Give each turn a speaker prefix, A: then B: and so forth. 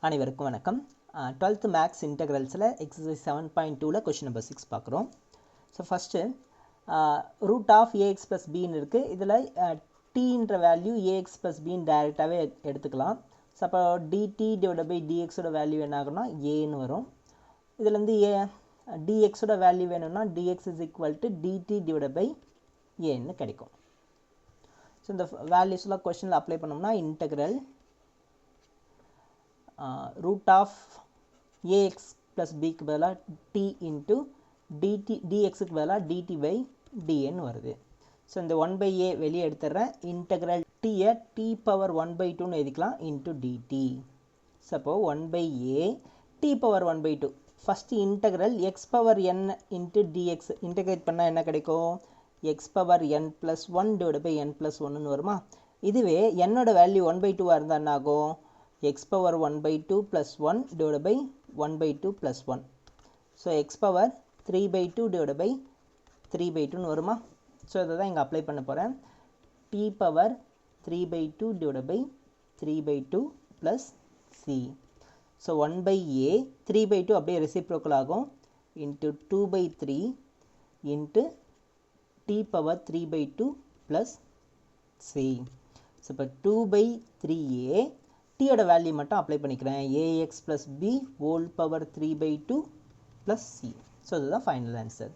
A: அனைவருக்கும் வணக்கம். 12th maths இன்டெக்ரல்ஸில் எக்ஸசைஸ் 7.2ல கொஷின் நம்பர் 6 பார்க்குறோம். So first root of ax plus பின்னு இருக்குது. இதில் டீன்ற வேல்யூ ஏஎக்ஸ் ப்ளஸ் பின்னு டைரெக்டாகவே எடுத்துக்கலாம். ஸோ அப்போ டிடி டிவைட் பை டிஎக்ஸோட வேல்யூ என்ன ஆகும்னா ஏன்னு வரும். இதுலேருந்து டிஎக்ஸோட வேல்யூ வேணும்னா dx is equal to dt divide by ஏன்னு கிடைக்கும். ஸோ இந்த வேல்யூஸ்லாம் கொஷனில் அப்ளை பண்ணோம்னா integral root of ax plus b க்கு பதிலாக t into dt dx க்கு பதிலாக dt by dn வருது. ஸோ இந்த 1 by a வெளியே எடுத்துடுறேன். இன்டெக்ரல் t-யை t பவர் 1 by 2ன்னு எழுதிக்கலாம் into dt. ஸோ அப்போ 1 by a t power 1 by 2 first integral x power n into dx integrate பண்ணால் என்ன கிடைக்கும்? x power n plus 1 divided by n plus 1ன்னு வருமா? இதுவே என்னோட வேல்யூ 1 by 2 இருந்தால் என்ன ஆகும்? x power 1 by 2 plus 1 divided by 1 by 2 plus 1. So x power 3 by 2 divided by 3 by 2 வருமா? ஸோ இதை தான் இங்கே அப்ளை பண்ண போகிறேன். t power 3 by 2 divided by 3 by 2 plus c. So 1 by a 3 by 2 அப்படியே reciprocal ஆகும் into 2 by 3 into t power 3 by 2 plus c. So இப்போ 2 by 3a t-யோட value மட்டும் அப்ளை பண்ணிக்கிறேன். ax plus b whole power 3 by 2 plus c. So இதுதான் final answer.